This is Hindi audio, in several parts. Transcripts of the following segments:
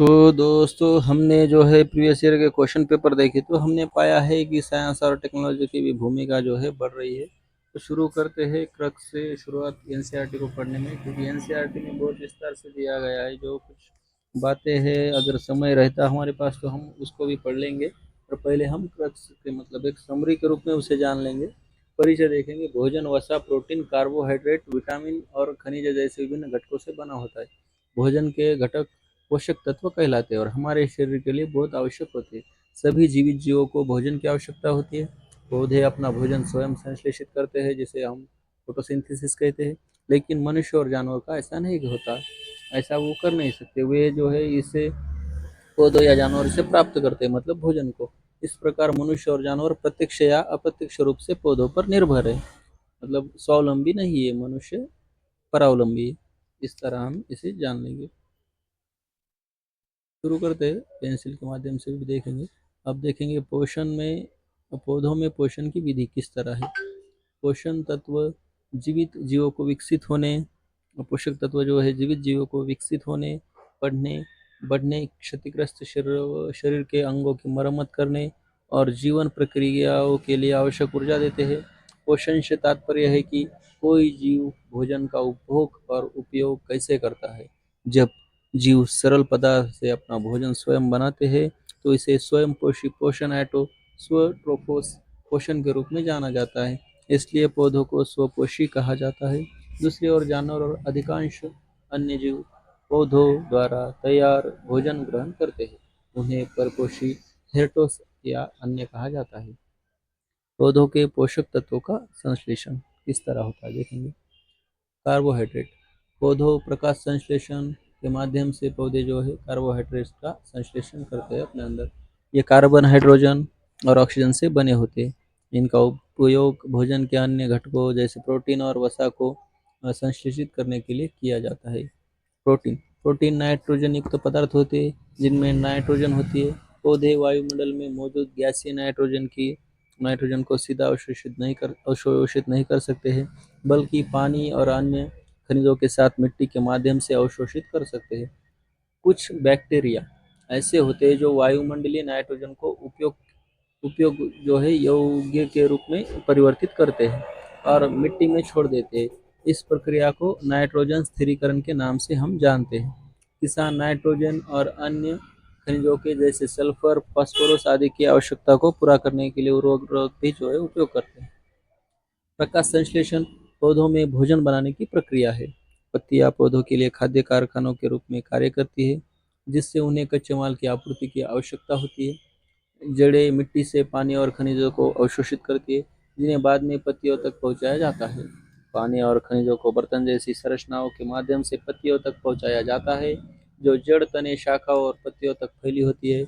तो दोस्तों हमने जो है प्रीवियस ईयर के क्वेश्चन पेपर देखे तो हमने पाया है कि साइंस और टेक्नोलॉजी की भी भूमिका जो है बढ़ रही है। तो शुरू करते हैं क्रक्स से शुरुआत एनसीईआरटी को पढ़ने में, क्योंकि एनसीईआरटी में बहुत विस्तार से दिया गया है। जो कुछ बातें हैं अगर समय रहता हमारे पास तो हम उसको भी पढ़ लेंगे, और पहले हम क्रक्स के मतलब एक समरी के रूप में उसे जान लेंगे। परिचय देखेंगे। भोजन वसा, प्रोटीन, कार्बोहाइड्रेट, विटामिन और खनिज जैसे विभिन्न घटकों से बना होता है। भोजन के घटक पोषक तत्व कहलाते हैं और हमारे शरीर के लिए बहुत आवश्यक होते हैं। सभी जीवित जीवों को भोजन की आवश्यकता होती है। पौधे अपना भोजन स्वयं संश्लेषित करते हैं, जिसे हम फोटोसिंथेसिस कहते हैं। लेकिन मनुष्य और जानवर का ऐसा नहीं होता। ऐसा वो कर नहीं सकते। वे जो है इसे पौधों या जानवर से प्राप्त करते हैं, मतलब भोजन को। इस प्रकार मनुष्य और जानवर प्रत्यक्ष या अप्रत्यक्ष रूप से पौधों पर निर्भर है। मतलब स्वावलंबी नहीं है, मनुष्य परावलंबी है। इस तरह हम इसे जान लेंगे। शुरू करते हैं, पेंसिल के माध्यम से भी देखेंगे। अब देखेंगे पोषण में, पौधों में पोषण की विधि किस तरह है। पोषण तत्व जीवित जीवों को विकसित होने, पोषक तत्व जो है जीवित जीवों को विकसित होने, पढ़ने, बढ़ने, क्षतिग्रस्त शरीर के अंगों की मरम्मत करने और जीवन प्रक्रियाओं के लिए आवश्यक ऊर्जा देते हैं। पोषण से तात्पर्य है कि कोई जीव भोजन का उपभोग और उपयोग कैसे करता है। जब जीव सरल पदार्थ से अपना भोजन स्वयं बनाते हैं तो इसे स्वयं पोषी पोषण ऐटो स्वट्रोफोस पोषण के रूप में जाना जाता है। इसलिए पौधों को स्वपोषी कहा जाता है। दूसरी ओर जानवर और अधिकांश अन्य जीव पौधों द्वारा तैयार भोजन ग्रहण करते हैं। उन्हें परपोषी हेरटोस या अन्य कहा जाता है। पौधों के पोषक तत्वों का संश्लेषण किस तरह होता है देखेंगे। कार्बोहाइड्रेट, पौधों प्रकाश संश्लेषण के माध्यम से पौधे जो है कार्बोहाइड्रेट्स का संश्लेषण करते हैं अपने अंदर। ये कार्बन, हाइड्रोजन और ऑक्सीजन से बने होते हैं। इनका उपयोग भोजन के अन्य घटकों जैसे प्रोटीन और वसा को संश्लेषित करने के लिए किया जाता है। प्रोटीन, प्रोटीन नाइट्रोजन युक्त पदार्थ होते हैं जिनमें नाइट्रोजन होती है। पौधे वायुमंडल में मौजूद गैसीय नाइट्रोजन को सीधा अवशोषित नहीं कर सकते हैं, बल्कि पानी और अन्य खनिजों के साथ मिट्टी के माध्यम से अवशोषित कर सकते हैं। कुछ बैक्टीरिया ऐसे होते हैं जो वायुमंडलीय नाइट्रोजन को उपयोग उपयोग जो है यौगिक के रूप में परिवर्तित करते हैं और मिट्टी में छोड़ देते हैं। इस प्रक्रिया को नाइट्रोजन स्थिरीकरण के नाम से हम जानते हैं। किसान नाइट्रोजन और अन्य खनिजों के जैसे सल्फर, फास्फोरस आदि की आवश्यकता को पूरा करने के लिए उर्वरक भी जो है उपयोग करते हैं। प्रकाश संश्लेषण पौधों में भोजन बनाने की प्रक्रिया है। पत्तियां पौधों के लिए खाद्य कारखानों के रूप में कार्य करती है, जिससे उन्हें कच्चे माल की आपूर्ति की आवश्यकता होती है। जड़ें मिट्टी से पानी और खनिजों को अवशोषित करती है, जिन्हें बाद में पत्तियों तक पहुंचाया जाता है। पानी और खनिजों को बर्तन जैसी संरचनाओं के माध्यम से पत्तियों तक पहुंचाया जाता है, जो जड़, तने, शाखाओं और पत्तियों तक फैली होती है।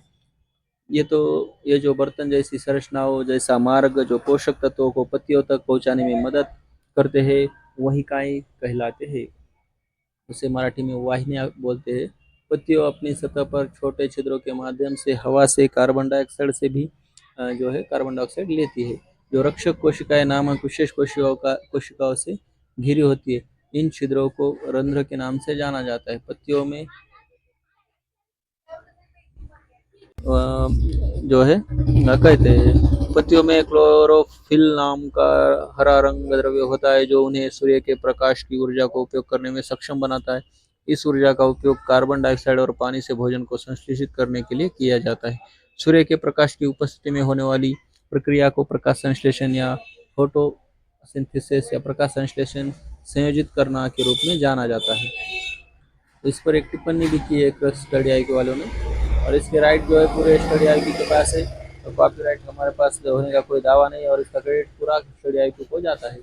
ये जो बर्तन जैसी संरचनाओं जैसा मार्ग जो पोषक तत्वों को पत्तियों तक पहुंचाने में मदद करते हैं, वही काई कहलाते हैं। उसे मराठी में वाहिनियाँ बोलते हैं। पत्तियों अपनी सतह पर छोटे छिद्रों के माध्यम से हवा से कार्बन डाइऑक्साइड से भी जो है कार्बन डाइऑक्साइड लेती है, जो रक्षक कोशिकाएं नामक विशेष कोशिकाओं से घिरी होती है। इन छिद्रों को रंध्र के नाम से जाना जाता है। पत्तियों में जो है कहते हैं, पत्तियों में क्लोरोफिल नाम का हरा रंग द्रव्य होता है, जो उन्हें सूर्य के प्रकाश की ऊर्जा को उपयोग करने में सक्षम बनाता है। इस ऊर्जा का उपयोग कार्बन डाइऑक्साइड और पानी से भोजन को संश्लेषित करने के लिए किया जाता है। सूर्य के प्रकाश की उपस्थिति में होने वाली प्रक्रिया को प्रकाश संश्लेषण या फोटोसिंथेसिस या प्रकाश संश्लेषण संयोजित करना के रूप में जाना जाता है। इस पर एक टिप्पणी भी की है स्टडी आई के वालों ने, और इसके राइट जो है पूरे स्टडी आई के पास है, और कॉपीराइट हमारे पास होने का कोई दावा नहीं, और इसका क्रेडिट पूरा स्टडी आई को जाता है।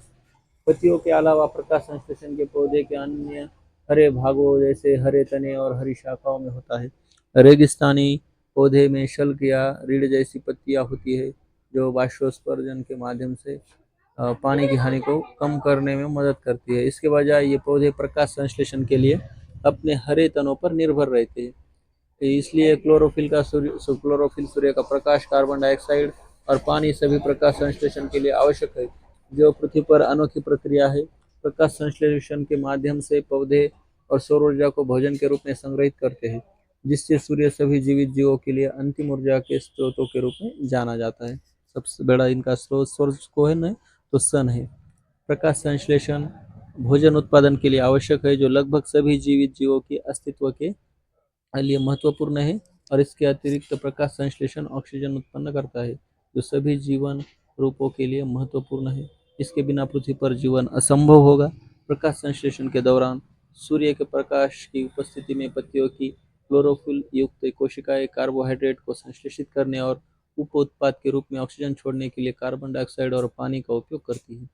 पत्तियों के अलावा प्रकाश संश्लेषण के पौधे के अन्य हरे भागों जैसे हरे तने और हरी शाखाओं में होता है। रेगिस्तानी पौधे में शल्क या रीढ़ जैसी पत्तियां होती है, जो बाष्पोत्सर्जन के माध्यम से पानी की हानि को कम करने में मदद करती है। इसके बजाय ये पौधे प्रकाश संश्लेषण के लिए अपने हरे तनों पर निर्भर रहते हैं। इसलिए क्लोरोफिल सूर्य का प्रकाश, कार्बन डाइऑक्साइड और पानी सभी प्रकाश संश्लेषण के लिए आवश्यक है। जो पृथ्वी पर अनोखी प्रक्रिया है, प्रकाश संश्लेषण के माध्यम से पौधे और सौर ऊर्जा को भोजन के रूप में संग्रहित करते हैं। जिससे सूर्य सभी जीवित जीवों के लिए अंतिम ऊर्जा के स्रोतों के रूप में जाना जाता है। सबसे बड़ा इनका स्रोत सोर्स को है ना, तो सन है। प्रकाश संश्लेषण भोजन उत्पादन के लिए आवश्यक है, जो लगभग सभी जीवित जीवों के अस्तित्व के लिए महत्वपूर्ण है। और इसके अतिरिक्त प्रकाश संश्लेषण ऑक्सीजन उत्पन्न करता है, जो सभी जीवन रूपों के लिए महत्वपूर्ण है। इसके बिना पृथ्वी पर जीवन असंभव होगा। प्रकाश संश्लेषण के दौरान सूर्य के प्रकाश की उपस्थिति में पत्तियों की क्लोरोफिल युक्त कोशिकाएं कार्बोहाइड्रेट को संश्लेषित करने और उप उत्पाद के रूप में ऑक्सीजन छोड़ने के लिए कार्बन डाइऑक्साइड और पानी का उपयोग करती है।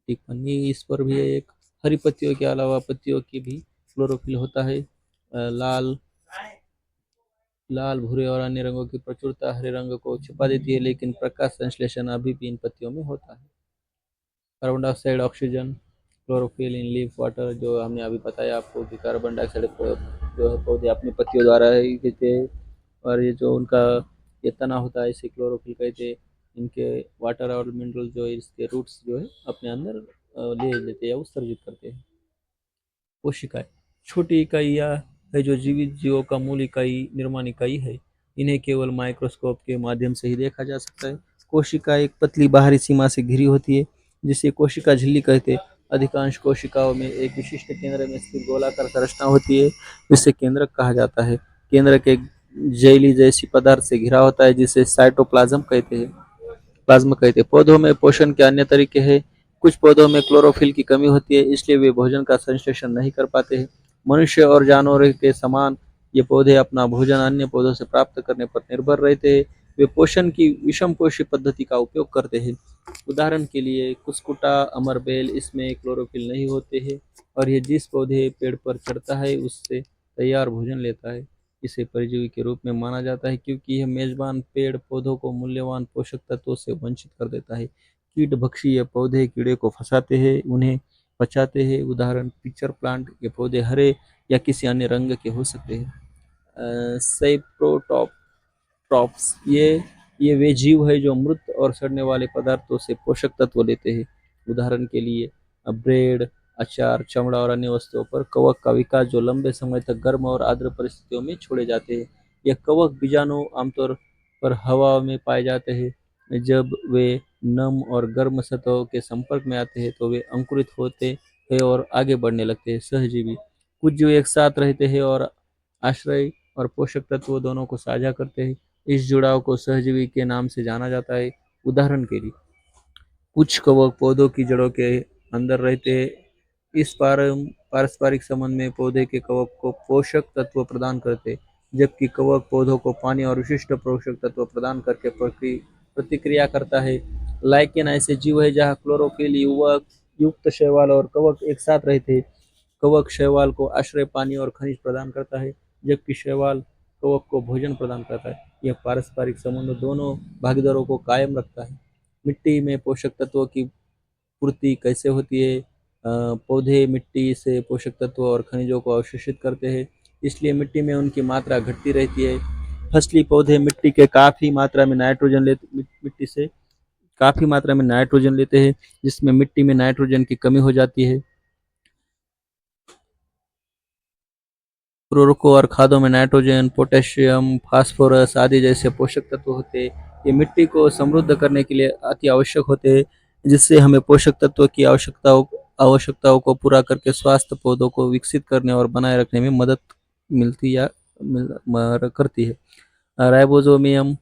टिप्पणी इस पर भी है एक, हरी पत्तियों के अलावा पत्तियों की भी क्लोरोफिल होता है। लाल लाल भूरे और अन्य रंगों की प्रचुरता हरे रंग को छिपा देती है, लेकिन प्रकाश संश्लेषण अभी भी इन पत्तियों में होता है। कार्बन डाइऑक्साइड ऑक्सीजन क्लोरोफिल इन लीफ वाटर, जो हमने अभी बताया आपको कि कार्बन डाइऑक्साइड जो है पौधे अपनी पत्तियों द्वारा ही देते हैं, और ये जो उनका ये तना होता है इसे क्लोरोफिल कहते हैं। इनके वाटर और मिनरल जो है इसके रूट्स जो है अपने अंदर ले लेते हैं या उत्सर्जित करते हैं। कोशिकाएं छोटी इकाइयां है, जो जीवित जीवों का मूल इकाई निर्माण इकाई है। इन्हें केवल माइक्रोस्कोप के माध्यम से ही देखा जा सकता है। कोशिका एक पतली बाहरी सीमा से घिरी होती है, जिसे कोशिका झिल्ली कहते हैं। अधिकांश कोशिकाओं में एक विशिष्ट केंद्र में स्थित गोलाकार संरचना होती है, जिसे केंद्रक कहा जाता है। केंद्रक एक जेली जैसी पदार्थ से घिरा होता है, जिसे साइटोप्लाज्म कहते हैं। प्लाज्मा कहते हैं। पौधों में पोषण के अन्य तरीके हैं। कुछ पौधों में क्लोरोफिल की कमी होती है, इसलिए वे भोजन का संश्लेषण नहीं कर पाते हैं। मनुष्य और जानवरों के समान ये पौधे अपना भोजन अन्य पौधों से प्राप्त करने पर निर्भर रहते हैं। वे पोषण की विषमपोषी पद्धति का उपयोग करते हैं। उदाहरण के लिए कुस्कुटा, अमरबेल, इसमें क्लोरोफिल नहीं होते हैं, और ये जिस पौधे पेड़ पर चढ़ता है उससे तैयार भोजन लेता है। इसे परजीवी के रूप में माना जाता है, क्योंकि यह मेजबान पेड़ पौधों को मूल्यवान पोषक तत्वों से वंचित कर देता है। कीट भक्षी ये पौधे कीड़े को फंसाते हैं, उन्हें पचाते हैं। उदाहरण पिक्चर प्लांट, ये पौधे हरे या किसी अन्य रंग के हो सकते हैं। सैप्रोटॉप ट्रॉप्स, ये वे जीव है जो मृत और सड़ने वाले पदार्थों से पोषक तत्व लेते हैं। उदाहरण के लिए ब्रेड, अचार, चमड़ा और अन्य वस्तुओं पर कवक का विकास, जो लंबे समय तक गर्म और आर्द्र परिस्थितियों में छोड़े जाते हैं। यह कवक बीजाणु आमतौर पर हवा में पाए जाते हैं। जब वे नम और गर्म सतहों के संपर्क में आते हैं तो वे अंकुरित होते हैं और आगे बढ़ने लगते हैं। सहजीवी कुछ जीव एक साथ रहते हैं और आश्रय और पोषक तत्व दोनों को साझा करते हैं। इस जुड़ाव को सहजीवी के नाम से जाना जाता है। उदाहरण के लिए कुछ कवक पौधों की जड़ों के अंदर रहते हैं। इस पारस्परिक संबंध में पौधे के कवक को पोषक तत्व प्रदान करते हैं, जबकि कवक पौधों को पानी और विशिष्ट पोषक तत्व प्रदान करके प्रतिक्रिया करता है। लाइकेन ऐसे जीव है जहाँ क्लोरोफिल युवक युक्त शैवाल और कवक एक साथ रहते हैं। कवक शैवाल को आश्रय, पानी और खनिज प्रदान करता है, जबकि शैवाल कवक को भोजन प्रदान करता है। यह पारस्परिक संबंध दोनों भागीदारों को कायम रखता है। मिट्टी में पोषक तत्वों की पूर्ति कैसे होती है? पौधे मिट्टी से पोषक तत्व और खनिजों को अवशोषित करते हैं, इसलिए मिट्टी में उनकी मात्रा घटती रहती है। फसली पौधे मिट्टी के काफ़ी मात्रा में नाइट्रोजन लेते मिट्टी से काफ़ी मात्रा में नाइट्रोजन लेते हैं, जिसमें मिट्टी में नाइट्रोजन की कमी हो जाती है। उर्वरकों और खादों में नाइट्रोजन, पोटेशियम, फास्फोरस आदि जैसे पोषक तत्व होते हैं। ये मिट्टी को समृद्ध करने के लिए अति आवश्यक होते हैं, जिससे हमें पोषक तत्व की आवश्यकताओं को पूरा करके स्वस्थ पौधों को विकसित करने और बनाए रखने में मदद मिलती या करती है। राइबोसोमियम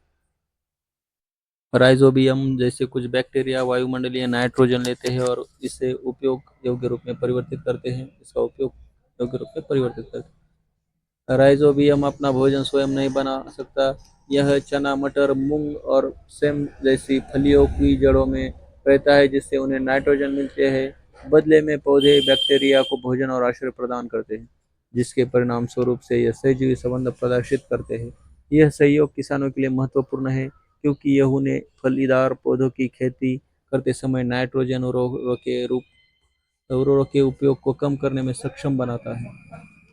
राइजोबियम जैसे कुछ बैक्टीरिया वायुमंडलीय नाइट्रोजन लेते हैं और इसे उपयोग योग्य रूप में परिवर्तित करते हैं इसका उपयोग योग्य रूप में परिवर्तित करते हैं। राइजोबियम अपना भोजन स्वयं नहीं बना सकता। यह चना, मटर, मूंग और सेम जैसी फलियों की जड़ों में रहता है, जिससे उन्हें नाइट्रोजन मिलते हैं। बदले में पौधे बैक्टीरिया को भोजन और आश्रय प्रदान करते हैं, जिसके परिणाम स्वरूप से यह सहजीवी संबंध प्रदर्शित करते हैं। यह सहयोग किसानों के लिए महत्वपूर्ण है, क्योंकि यह उन्हें फलीदार पौधों की खेती करते समय नाइट्रोजन उर्वरकों के उपयोग को कम करने में सक्षम बनाता है।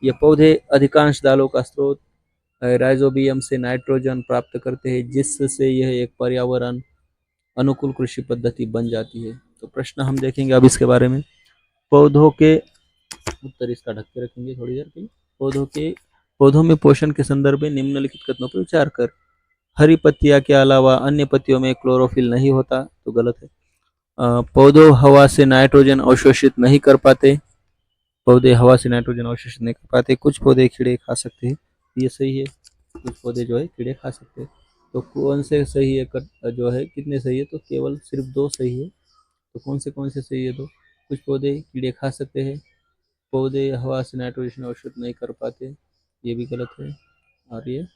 ये पौधे अधिकांश दालों का स्रोत राइजोबियम से नाइट्रोजन प्राप्त करते हैं, जिससे यह एक पर्यावरण अनुकूल कृषि पद्धति बन जाती है। तो प्रश्न हम देखेंगे अब इसके बारे में। पौधों के उत्तर इसका ढक के रखेंगे थोड़ी देर के लिए। पौधों के पौधों में पोषण के संदर्भ में निम्नलिखित कथनों पर विचार कर। हरी पत्तियां के अलावा अन्य पत्तियों में क्लोरोफिल नहीं होता, तो गलत है। पौधों हवा से नाइट्रोजन अवशोषित नहीं कर पाते, पौधे हवा से नाइट्रोजन अवशोषित नहीं कर पाते। कुछ पौधे कीड़े खा सकते हैं, ये सही है। कुछ पौधे जो है कीड़े खा सकते हैं। तो कौन से सही है, जो है कितने सही है, तो केवल सिर्फ दो सही है। तो कौन से सही है? तो कुछ पौधे कीड़े खा सकते हैं, पौधे हवा से नाइट्रोजन अवशोषित नहीं कर पाते, ये भी गलत है। और ये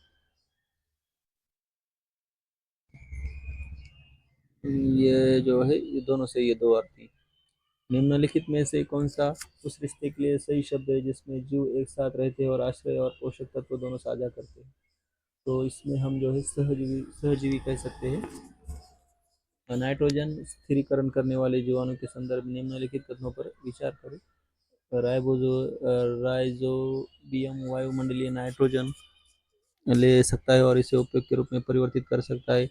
जो है ये दोनों सही है, दो और तीन। निम्नलिखित में से कौन सा उस रिश्ते के लिए सही शब्द है जिसमें जीव एक साथ रहते हैं और आश्रय और पोषक तत्व दोनों साझा करते हैं? तो इसमें हम जो है सहजीवी सहजीवी कह सकते हैं। नाइट्रोजन स्थिरीकरण करने वाले जीवाणु के संदर्भ में निम्नलिखित कथनों पर विचार करें। राइबोजो राइजोबियम वायुमंडलीय नाइट्रोजन ले सकता है और इसे उपयोग के रूप में परिवर्तित कर सकता है।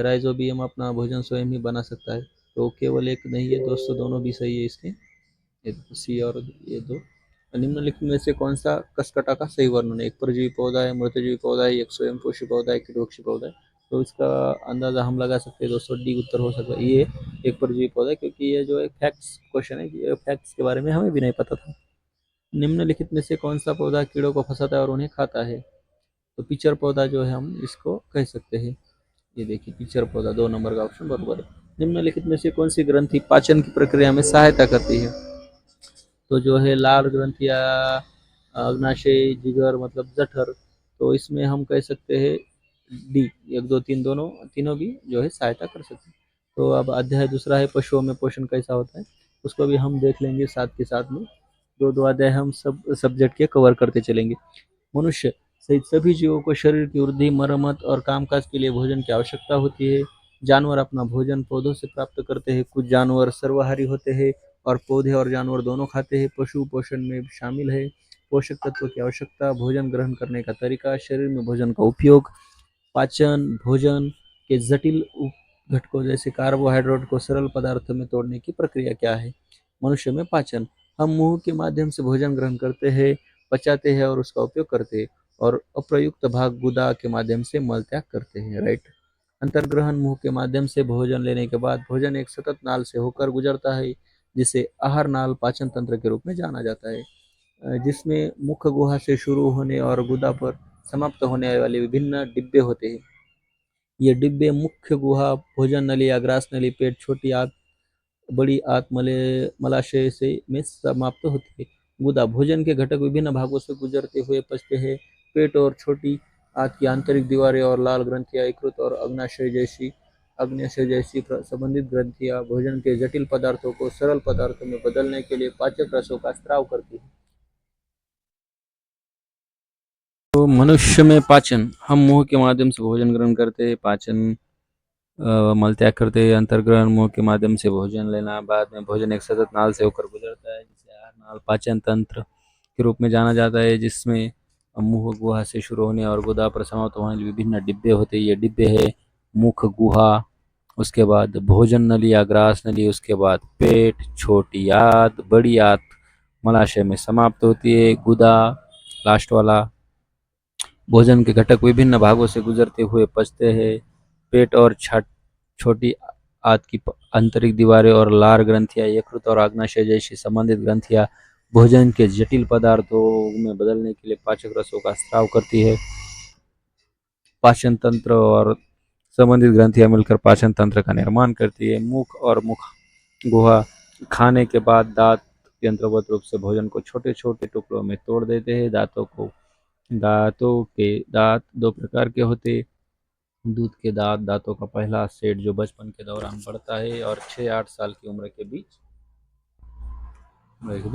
राइजोबियम अपना भोजन स्वयं ही बना सकता है। तो केवल एक नहीं है दोस्तों, दोनों भी सही है इसके, ये सी और ये दो। निम्नलिखित में से कौन सा कसकटा का सही वर्णन है? एक परजीवी पौधा है, मृतजीवी पौधा है, एक स्वयं पोषी पौधा है, कीटभक्षी पौधा है। तो इसका अंदाजा हम लगा सकते हैं दोस्तों, डी उत्तर हो सकता है। ये एक परजीवी पौधा है, क्योंकि ये जो एक फैक्ट्स क्वेश्चन है, ये फैक्ट्स के बारे में हमें भी नहीं पता था। निम्नलिखित में से कौन सा पौधा कीड़ों को फंसाता है और उन्हें खाता है? तो पिचर पौधा जो है हम इसको कह सकते हैं। ये देखिए पिचर पौधा, 2 नंबर का ऑप्शन बराबर है। निम्नलिखित में से कौन सी ग्रंथि पाचन की प्रक्रिया में सहायता करती है? तो जो है लाल ग्रंथियाँ, अग्नाशय, जिगर मतलब जठर। तो इसमें हम कह सकते हैं डी, एक दो तीन दोनों, तीनों भी जो है सहायता कर सकते हैं। तो अब अध्याय दूसरा है पशुओं में पोषण कैसा होता है, उसको भी हम देख लेंगे साथ के साथ में। दो दो अध्याय हम सब सब्जेक्ट के कवर करते चलेंगे। मनुष्य सहित सभी जीवों को शरीर की वृद्धि, मरम्मत और कामकाज के लिए भोजन की आवश्यकता होती है। जानवर अपना भोजन पौधों से प्राप्त करते हैं। कुछ जानवर सर्वाहारी होते हैं और पौधे और जानवर दोनों खाते हैं। पशु पोषण में शामिल है। पोषक तत्व की आवश्यकता, भोजन ग्रहण करने का तरीका, शरीर में भोजन का उपयोग, पाचन, भोजन के जटिल घटकों जैसे कार्बोहाइड्रेट को सरल पदार्थ में तोड़ने की प्रक्रिया क्या है? मनुष्य में पाचन, हम मुंह के माध्यम से भोजन ग्रहण करते हैं, पचाते हैं और उसका उपयोग करते हैं, और अप्रयुक्त भाग गुदा के माध्यम से मल त्याग करते हैं, राइट। अंतर्ग्रहण, मुंह के माध्यम से भोजन लेने के बाद भोजन एक सतत नाल से होकर गुजरता है, जिसे आहार नाल पाचन तंत्र के रूप में जाना जाता है, जिसमें मुख गुहा से शुरू होने और गुदा पर समाप्त होने वाले विभिन्न डिब्बे होते हैं। ये डिब्बे मुख्य गुहा, भोजन नली या ग्रास नली, पेट, छोटी आंत, बड़ी आंत, मलाशय से में समाप्त होती है। गुदा, भोजन के घटक विभिन्न भागों से गुजरते हुए पचते हैं। पेट और छोटी आंत की आंतरिक दीवारें और लाल ग्रंथियां, यकृत और अग्न्याशय जैसी संबंधित ग्रंथियां भोजन के जटिल पदार्थों को सरल पदार्थों में बदलने के लिए पाचक रसों का स्राव करती है। तो मनुष्य में पाचन, हम मुंह के माध्यम से भोजन ग्रहण करते हैं, पाचन मल त्याग करते हैं। अंतर्ग्रहण, मुंह के माध्यम से भोजन लेना, बाद में भोजन एक सतत नाल से होकर गुजरता है, जिसे आहार नाल पाचन तंत्र के रूप में जाना जाता है, जिसमें मुंह गुहा से शुरू होने और गुदा पर समाप्त होने वाले विभिन्न डिब्बे होते हैं। ये डिब्बे है मुख गुहा, उसके बाद भोजन नली या ग्रास नली, उसके बाद पेट, छोटी आंत, बड़ी आंत मलाशय में समाप्त होती है, गुदा लास्ट वाला। भोजन के घटक विभिन्न भागों से गुजरते हुए पचते हैं। पेट और छोटी आंत की आंतरिक दीवारें और लार ग्रंथियां, यकृत और अग्नाशय जैसी संबंधित ग्रंथियां भोजन के जटिल पदार्थों में बदलने के लिए पाचक रसों का स्राव करती है। पाचन तंत्र और संबंधित ग्रंथियां मिलकर पाचन तंत्र का निर्माण करती है। मुख और मुख गुहा, खाने के बाद दांत यंत्रवत रूप से भोजन को छोटे छोटे टुकड़ों में तोड़ देते हैं। दांत दो प्रकार के होते। दूध के दांतों का पहला सेट जो बचपन के दौरान बढ़ता है और 6-8 साल की उम्र के बीच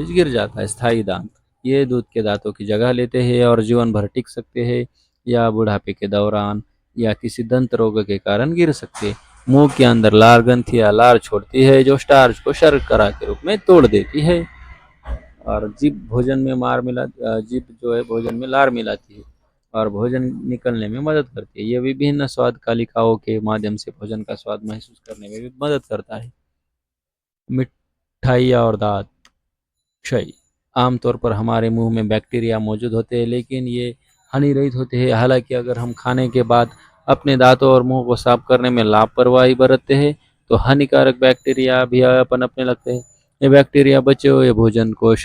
गिर जाता है। स्थायी दांत, ये दूध के दांतों की जगह लेते हैं और जीवन भर टिक सकते हैं, या बुढ़ापे के दौरान या किसी दंत रोग के कारण गिर सकते हैं। मुंह के अंदर लार ग्रंथियां लार छोड़ती है, जो स्टार्च को शर्करा के रूप में तोड़ देती है। और जीभ जो है भोजन में लार मिलाती है और भोजन निकलने में मदद करती है। ये विभिन्न स्वाद कालिकाओं के माध्यम से भोजन का स्वाद महसूस करने में भी मदद करता है। मिठाइयाँ और दांत क्षय, आमतौर पर हमारे मुंह में बैक्टीरिया मौजूद होते हैं, लेकिन ये हानि रहित होते हैं। हालांकि अगर हम खाने के बाद अपने दांतों और मुंह को साफ करने में लापरवाही बरतते हैं तो हानिकारक बैक्टीरिया भी पनपने लगते हैं। ये बैक्टीरिया बचे हुए भोजन को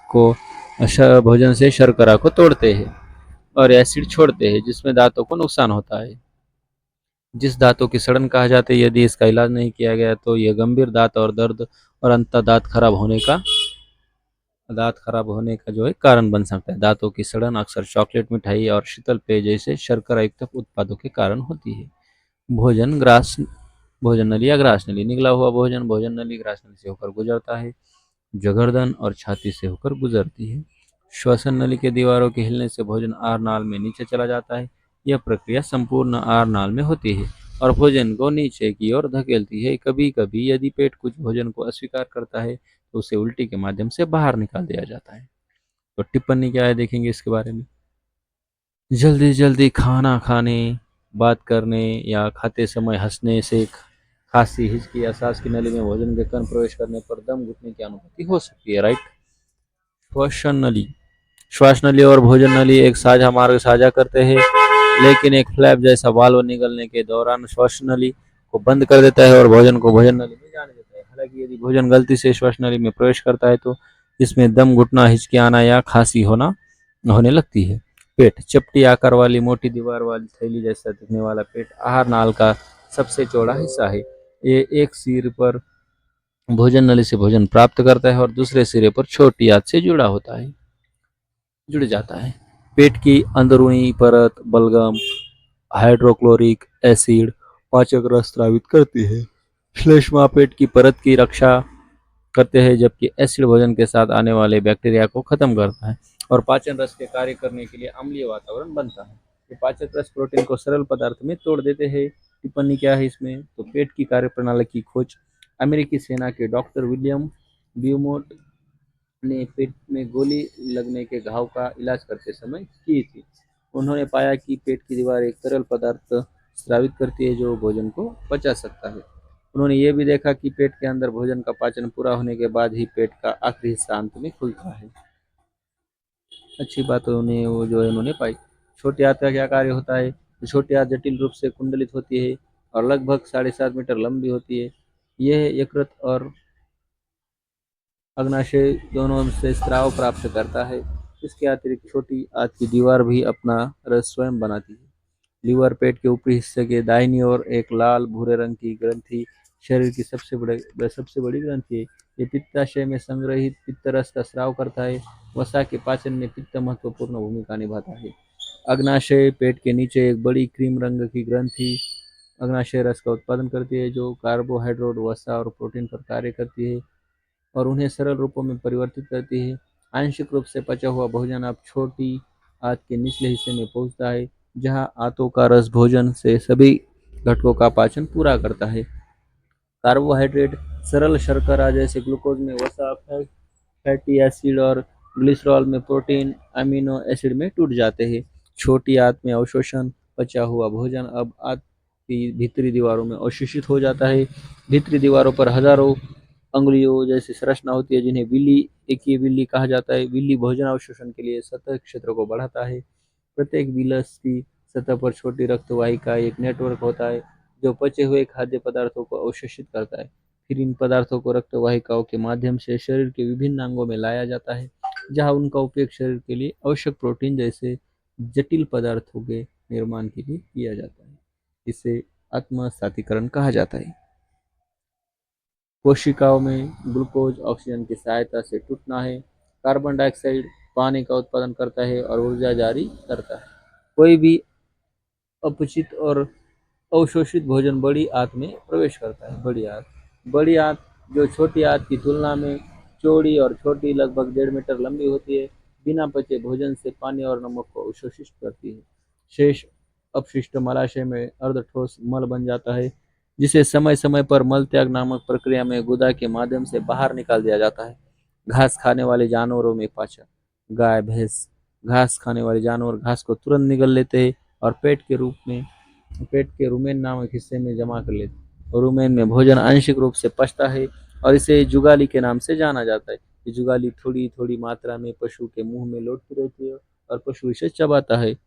को भोजन से शर्करा को तोड़ते हैं और एसिड छोड़ते हैं जिसमें दांतों को नुकसान होता है। जिस दांतों की सड़न कहा जाता है, यदि इसका इलाज नहीं किया गया तो यह गंभीर दांत और दर्द और अंततः दांत खराब होने का जो है कारण बन सकता है। दांतों की सड़न अक्सर चॉकलेट, मिठाई और शीतल पेय जैसे शर्करा युक्त उत्पादों के कारण होती है। भोजन ग्रास भोजन नली या ग्रास नली। निगला हुआ भोजन भोजन नली ग्रास नली से होकर गुजरता है जो गर्दन और छाती से होकर गुजरती है। श्वसन नली के दीवारों के हिलने से भोजन आहार नाल में नीचे चला जाता है। यह प्रक्रिया संपूर्ण आहार नाल में होती है और भोजन को नीचे की ओर धकेलती है। कभी कभी यदि पेट कुछ भोजन को अस्वीकार करता है तो उसे उल्टी के माध्यम से बाहर निकाल दिया जाता है। तो टिप्पणी क्या है देखेंगे इसके बारे में। जल्दी जल्दी खाना खाने, बात करने या खाते समय हंसने से खांसी, हिचकी या सांस की नली में भोजन के कण प्रवेश करने पर दम घुटने की अनुभूति हो सकती है। राइट। श्वसन नली। श्वास नली और भोजन नली एक साझा मार्ग साझा करते हैं, लेकिन एक फ्लैप जैसा वाल्व निकलने के दौरान श्वसन नली को बंद कर देता है और भोजन को भोजन नली में जाने देता है। हालांकि यदि भोजन गलती से श्वसन नली में प्रवेश करता है तो इसमें दम घुटना, हिचकी आना या खांसी होने लगती है। पेट। चपटी आकार वाली मोटी दीवार वाली थैली जैसा दिखने वाला पेट आहार नाल का सबसे चौड़ा हिस्सा है। ये एक सिर पर भोजन नली से भोजन प्राप्त करता है और दूसरे सिरे पर छोटी आंत से जुड़ जाता है। पेट की अंदरूनी परत बलगम, हाइड्रोक्लोरिक एसिड, पाचक रस स्रावित करती है। श्लेष्मा पेट की परत की रक्षा करते हैं जबकि एसिड भोजन के साथ आने वाले बैक्टीरिया को खत्म करता है और पाचन रस के कार्य करने के लिए अम्लीय वातावरण बनता है। ये पाचक रस प्रोटीन को सरल पदार्थ में तोड़ देते हैं। टिप्पणी क्या है इसमें, तो पेट की कार्यप्रणाली की खोज अमेरिकी सेना के डॉक्टर विलियम ब्यूमोट ने पेट में गोली लगने के घाव का इलाज करते समय की थी। उन्होंने पाया कि पेट की दीवार एक तरल पदार्थ स्रावित करती है जो भोजन को पचा सकता है। उन्होंने ये भी देखा कि पेट के अंदर भोजन का पाचन पूरा होने के बाद ही पेट का आखिरी हिस्सा अंत में खुलता है। अच्छी बात उन्हें वो जो है उन्होंने पाई। छोटी आंत का क्या कार्य होता है, तो छोटी आंत जटिल रूप से कुंडलित होती है और लगभग 7.5 मीटर लंबी होती है। यह यकृत और अग्नाशय दोनों से स्राव प्राप्त करता है। इसके अतिरिक्त छोटी आंत की दीवार भी अपना रस स्वयं बनाती है। लीवर पेट के ऊपरी हिस्से के दाहिनी ओर एक लाल भूरे रंग की ग्रंथि शरीर की सबसे बड़ी ग्रंथि है। ये पित्ताशय में संग्रहित पित्त रस का स्राव करता है। वसा के पाचन में पित्त महत्वपूर्ण भूमिका निभाता है। अग्नाशय पेट के नीचे एक बड़ी क्रीम रंग की ग्रंथि अग्नाशय रस का उत्पादन करती है जो कार्बोहाइड्रेट, वसा और प्रोटीन पर कार्य करती है और उन्हें सरल रूपों में परिवर्तित करती है। आंशिक रूप से पचा हुआ भोजन अब छोटी आंत के निचले हिस्से में पहुंचता है जहां आंतों का रस भोजन से सभी घटकों का पाचन पूरा करता है। कार्बोहाइड्रेट सरल शर्करा जैसे ग्लूकोज में, वसा फैटी एसिड और ग्लिसरॉल में, प्रोटीन अमीनो एसिड में टूट जाते हैं। छोटी आंत में अवशोषण। पचा हुआ भोजन अब आंत की भीतरी दीवारों में अवशोषित हो जाता है। भीतरी दीवारों पर हजारों अंगुलियों जैसी संरचना होती है जिन्हें विली एकीय विली कहा जाता है। विली भोजन अवशोषण के लिए सतह क्षेत्र को बढ़ाता है। प्रत्येक विलस की सतह पर छोटी रक्तवाहिका एक नेटवर्क होता है जो पचे हुए खाद्य पदार्थों को अवशोषित करता है। फिर इन पदार्थों को रक्तवाहिकाओं के माध्यम से शरीर के विभिन्न अंगों में लाया जाता है जहां उनका उपयोग शरीर के लिए आवश्यक प्रोटीन जैसे जटिल पदार्थों के निर्माण के लिए किया जाता है। इसे आत्मसातीकरण कहा जाता है। कोशिकाओं में ग्लूकोज ऑक्सीजन की सहायता से टूटना है। कार्बन डाइऑक्साइड पानी का उत्पादन करता है और ऊर्जा जारी करता है। कोई भी अपचित और अवशोषित भोजन बड़ी आंत में प्रवेश करता है। बड़ी आंत जो छोटी आंत की तुलना में चौड़ी और छोटी, लगभग 1.5 मीटर लंबी होती है, बिना पचे भोजन से पानी और नमक को अवशोषित करती है। शेष अपशिष्ट मलाशय में अर्धठोस मल बन जाता है जिसे समय समय पर मल त्याग नामक प्रक्रिया में गुदा के माध्यम से बाहर निकाल दिया जाता है। घास खाने वाले जानवरों में पाचन। गाय, भैंस घास खाने वाले जानवर घास को तुरंत निगल लेते हैं और पेट के रुमेन नामक हिस्से में जमा कर लेते हैं। रुमेन में भोजन आंशिक रूप से पचता है और इसे जुगाली के नाम से जाना जाता है। ये जुगाली थोड़ी थोड़ी मात्रा में पशु के मुंह में लौटती रहती है और पशु इसे चबाता है।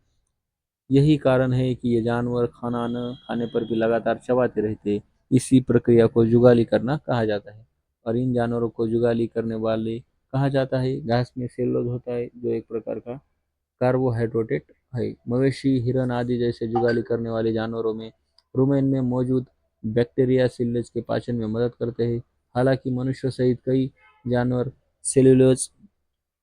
यही कारण है कि ये जानवर खाना न खाने पर भी लगातार चबाते रहते हैं। इसी प्रक्रिया को जुगाली करना कहा जाता है। और इन जानवरों को जुगाली करने वाले कहा जाता है। घास में सेलुलोज होता है जो एक प्रकार का कार्बोहाइड्रेट है। मवेशी, हिरन आदि जैसे जुगाली करने वाले जानवरों में रुमेन में मौजूद बैक्टीरिया सीलेज के पाचन में मदद करते हैं। हालांकि मनुष्य सहित कई जानवर सेल्यूलोज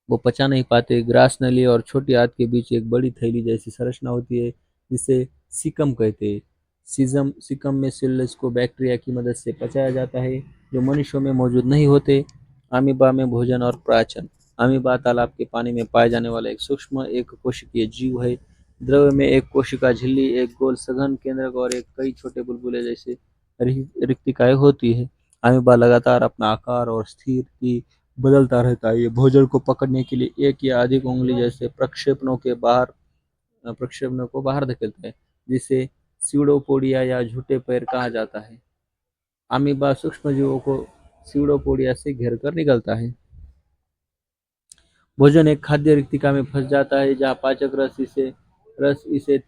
वो पचा नहीं पाते। ग्रास नली और छोटी आंत के बीच एक बड़ी थैली जैसी संरचना होती है जिसे सीकम कहते हैं। सीकम में सेल्यूलोज को बैक्टीरिया की मदद से पचाया जाता है जो मनुष्यों में मौजूद नहीं होते। अमीबा में भोजन और पाचन। अमीबा तालाब के पानी में पाए जाने वाला एक सूक्ष्म एक कोशिकीय जीव है। द्रव्य में एक कोशिका झिल्ली, एक गोल सघन केंद्रक और एक कई छोटे बुलबुले जैसे रिक्तिकाएं होती है। अमीबा लगातार अपना आकार और स्थिति बदलता रहता है। ये भोजन को पकड़ने के लिए एक या अधिक उंगली जैसे प्रक्षेपणों को बाहर धकेलता है, जिसे सीडोपोडिया या झूठे पैर कहा जाता है। अमीबा सूक्ष्म जीवों को सीडोपोडिया से घेर कर निकलता है। भोजन एक खाद्य रिक्तिका में फंस जाता है जहाँ पाचक रस इसे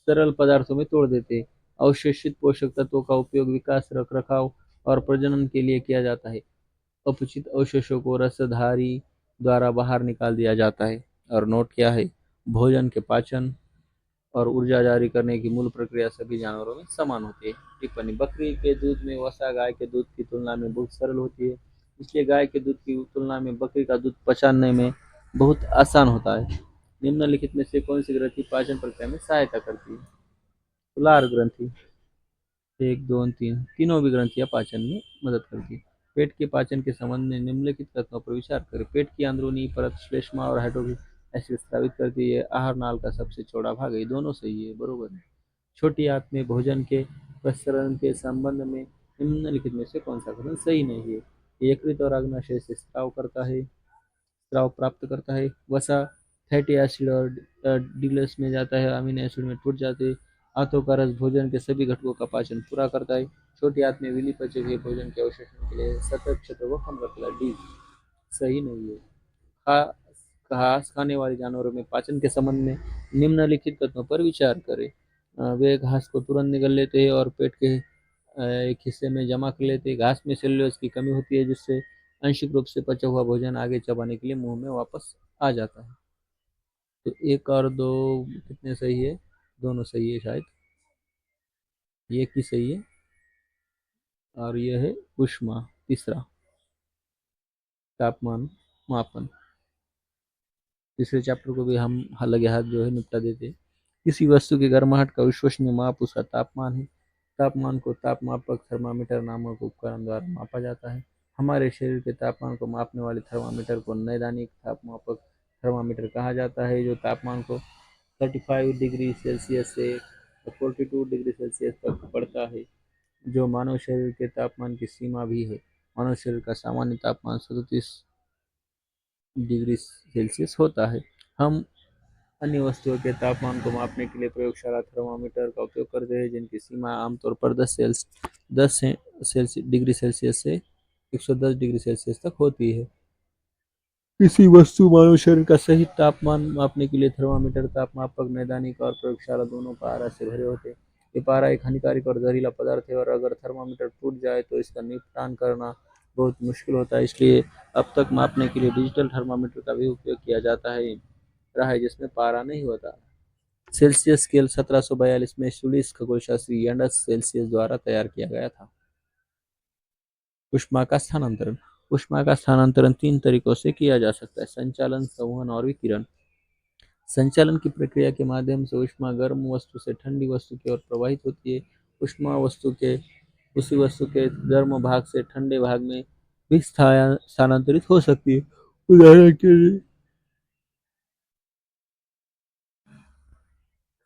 तरल पदार्थों में तोड़ देते हैं। अवशोषित पोषक तत्वों का उपयोग विकास, रखरखाव और प्रजनन के लिए किया जाता है। अपचित अवशेषों को रसधारी द्वारा बाहर निकाल दिया जाता है। और नोट क्या है, भोजन के पाचन और ऊर्जा जारी करने की मूल प्रक्रिया सभी जानवरों में समान होती है। टिप्पणी, बकरी के दूध में वसा गाय के दूध की तुलना में बहुत सरल होती है, इसलिए गाय के दूध की तुलना में बकरी का दूध पचाने में बहुत आसान होता है। निम्नलिखित में से कौन सी ग्रंथि पाचन प्रक्रिया में सहायता करती है? लार ग्रंथि। एक, दो, तीन, तीनों भी ग्रंथियां पाचन में मदद करती है। पेट के पाचन के संबंध में निम्नलिखित तथ्यों पर विचार करें। पेट की अंदरूनी परत श्लेष्मा और हाइड्रोक्लोरिक एसिड स्रावित करती है। आहार नाल का सबसे चौड़ा भाग है। दोनों सही है, बरोबर है। छोटी आंत में भोजन के प्रसरण के संबंध में निम्नलिखित में से कौन सा कथन सही नहीं है? यकृत और अग्नाशय से स्राव प्राप्त करता है। वसा फैटी एसिड और डिगलेस में जाता है, अमीनो एसिड में टूट जाते हैं। आंतों का रस भोजन के सभी घटकों का पाचन पूरा करता है। छोटी आंत में विली पचे हुए भोजन के अवशोषण के लिए सतत क्षेत्र को कम करता है। डी सही नहीं है। खा घास खाने वाले जानवरों में पाचन के संबंध में निम्नलिखित तत्वों पर विचार करें। वे घास को तुरंत निगल लेते हैं और पेट के एक हिस्से में जमा कर लेते हैं। घास में सेल्यूलोज की कमी होती है जिससे आंशिक रूप से पचा हुआ भोजन आगे चबाने के लिए मुंह में वापस आ जाता है। तो एक और दो कितने सही है? दोनों सही है शायद। ये की सही है और यह है ऊष्मा तीसरा, तापमान मापन। तीसरे चैप्टर को भी हम लगे हाथ जो है निपटा देते हैं। किसी वस्तु की गर्माहट का विश्वसनीय माप उसका तापमान है। तापमान को तापमापक थर्मामीटर नामक उपकरण द्वारा मापा जाता है। हमारे शरीर के तापमान को मापने वाले थर्मामीटर को नैदानिक तापमापक थर्मामीटर कहा जाता है, जो तापमान को 35 डिग्री सेल्सियस से 42 डिग्री सेल्सियस तक पड़ता है, जो मानव शरीर के तापमान की सीमा भी है। मानव शरीर का सामान्य तापमान 37 डिग्री सेल्सियस होता है। हम अन्य वस्तुओं के तापमान को मापने के लिए प्रयोगशाला थर्मामीटर का उपयोग करते हैं, जिनकी सीमा आमतौर पर 10 डिग्री सेल्सियस से 110 डिग्री सेल्सियस तक होती है। किसी वस्तु मानव शरीर का सही तापमान मापने के लिए थर्मामीटर, तापमापक, नैदानिक और प्रयोगशाला दोनों पारा से भरे होते हैं। ये पारा एक हानिकारक और जहरीला पदार्थ है और अगर थर्मामीटर टूट जाए तो इसका निपटान करना बहुत मुश्किल होता है। इसलिए अब तक मापने के लिए डिजिटल थर्मामीटर का भी उपयोग किया जाता है रहा है, जिसमें पारा नहीं होता। सेल्सियस स्केल 1742 में स्वीडिश खगोलशास्त्री एंडर्स सेल्सियस द्वारा तैयार किया गया था। ऊष्मा का स्थानांतरण। ऊष्मा का स्थानांतरण तीन तरीकों से किया जा सकता है: संचालन, संवहन और विकिरण। संचालन की प्रक्रिया के माध्यम से ऊष्मा गर्म वस्तु से ठंडी वस्तु की ओर प्रवाहित होती है। ऊष्मा उसी वस्तु के गर्म भाग से ठंडे भाग में भी स्थानांतरित हो सकती है। उदाहरण के लिए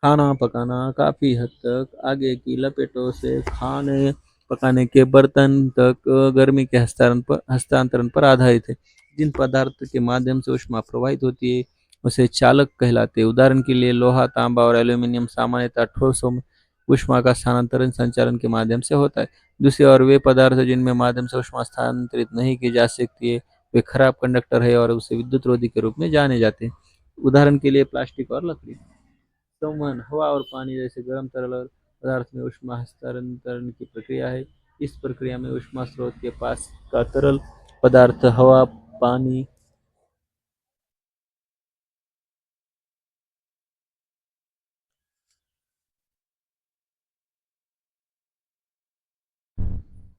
खाना पकाना काफी हद तक आगे की लपेटों से खाने पकाने के बर्तन तक गर्मी के हस्तांतरण पर आधारित है। जिन पदार्थ के माध्यम से ऊष्मा प्रवाहित होती है उसे चालक कहलाते हैं। उदाहरण के लिए लोहा, तांबा और एल्यूमिनियम सामान्यतः ठोसों में ऊष्मा का स्थानांतरण संचालन के माध्यम से होता है। दूसरी ओर वे पदार्थ जिनमें माध्यम से ऊष्मा स्थानांतरित नहीं की जा सकती है वे खराब कंडक्टर है और उसे विद्युत रोधी के रूप में जाने जाते हैं। उदाहरण के लिए प्लास्टिक और लकड़ी। संवहन हवा और पानी जैसे गर्म तरल पदार्थ में ऊष्मा हस्तांतरण की प्रक्रिया है। इस प्रक्रिया में ऊष्मा स्रोत के पास का तरल पदार्थ पानी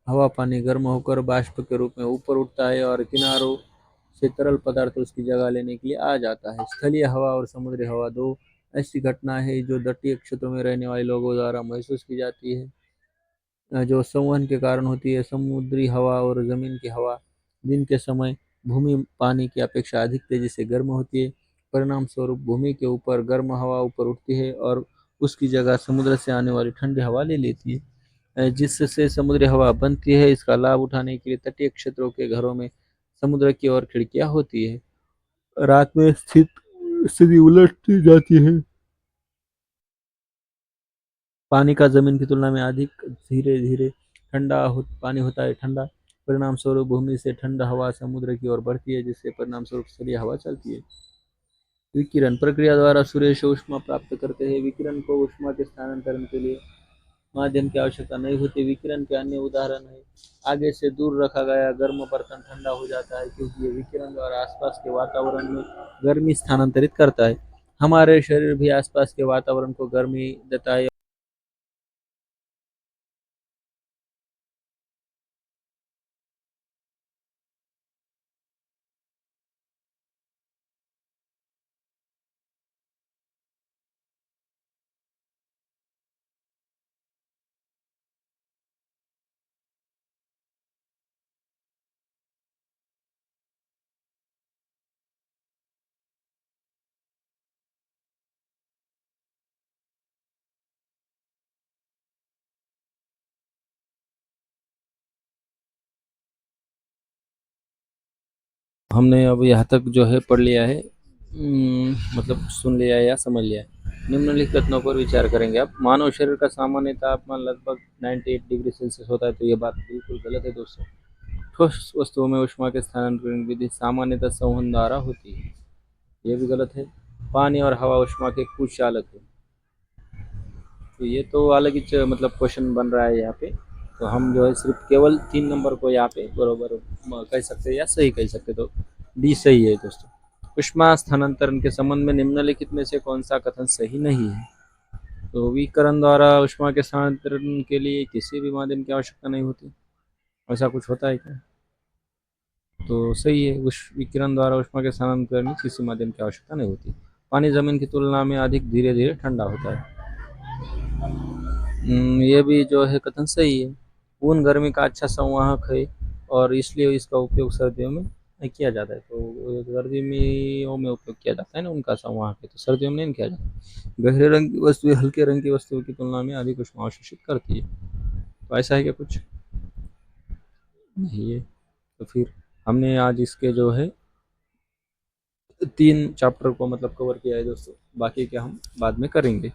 हवा पानी गर्म होकर बाष्प के रूप में ऊपर उठता है और किनारों से तरल पदार्थ उसकी जगह लेने के लिए आ जाता है। स्थलीय हवा और समुद्री हवा दो ऐसी घटनाएं हैं जो तटीय क्षेत्रों में रहने वाले लोगों द्वारा महसूस की जाती है, जो संवहन के कारण होती है। समुद्री हवा और जमीन की हवा दिन के समय भूमि पानी की अपेक्षा अधिक तेजी से गर्म होती है। परिणाम स्वरूप भूमि के ऊपर गर्म हवा ऊपर उठती है और उसकी जगह समुद्र से आने वाली ठंडी हवा ले लेती है, जिससे समुद्री हवा बनती है। इसका लाभ उठाने के लिए तटीय क्षेत्रों के घरों में समुद्र की ओर खिड़कियां होती है। रात में स्थित स्थिति उलट जाती है। पानी का जमीन की तुलना में अधिक धीरे धीरे पानी होता है ठंडा। परिणाम स्वरूप भूमि से ठंडा हवा समुद्र की ओर बढ़ती है, जिससे परिणाम स्वरूप स्थलीय हवा चलती है। विकिरण प्रक्रिया द्वारा सूर्य से ऊष्मा प्राप्त करते हैं। विकिरण को ऊष्मा के स्थानांतरण के लिए माध्यम की आवश्यकता नहीं होती। विकिरण के अन्य उदाहरण है, आगे से दूर रखा गया गर्म बर्तन ठंडा हो जाता है क्योंकि ये विकिरण द्वारा आसपास के वातावरण में गर्मी स्थानांतरित करता है। हमारे शरीर भी आसपास के वातावरण को गर्मी देता है। हमने अब यहाँ तक जो है पढ़ लिया है, मतलब सुन लिया है या समझ लिया है। निम्नलिखित कथनों पर विचार करेंगे। अब मानव शरीर का सामान्य तापमान लगभग 98 डिग्री सेल्सियस होता है, तो ये बात बिल्कुल गलत है दोस्तों। ठोस वस्तुओं में ऊष्मा के स्थानांतरण विधि सामान्यतः संवहन द्वारा होती है, ये भी गलत है। पानी और हवा ऊष्मा के कुछ चालक है, तो ये तो अलग ही मतलब क्वेश्चन बन रहा है यहाँ पे। तो हम जो है सिर्फ केवल 3 नंबर को यहाँ पे बरोबर कह सकते हैं या सही कह सकते, तो डी सही है दोस्तों। ऊष्मा स्थानांतरण के संबंध में निम्नलिखित में से कौन सा कथन सही नहीं है? तो विकिरण द्वारा ऊष्मा के स्थानांतरण के लिए किसी भी माध्यम की आवश्यकता नहीं होती, ऐसा कुछ होता है क्या? तो सही है, उस विकिरण द्वारा ऊष्मा के स्थानांतरण में किसी माध्यम की आवश्यकता नहीं होती। पानी जमीन की तुलना में अधिक धीरे धीरे ठंडा होता है। ये भी जो है कथन सही है। ऊन गर्मी का अच्छा संवाहक है और इसलिए इसका उपयोग सर्दियों में किया जाता है। तो गर्मियों में उपयोग किया जाता है ना, उनका संवाहक है, तो सर्दियों में नहीं किया जाता। गहरे रंग की वस्तुएं हल्के रंग की वस्तुओं की तुलना में अधिक ऊष्मा अवशोषित करती है। तो ऐसा है क्या कुछ? नहीं है। तो फिर हमने आज इसके जो है 3 चैप्टर को मतलब कवर किया है दोस्तों, बाकी के हम बाद में करेंगे।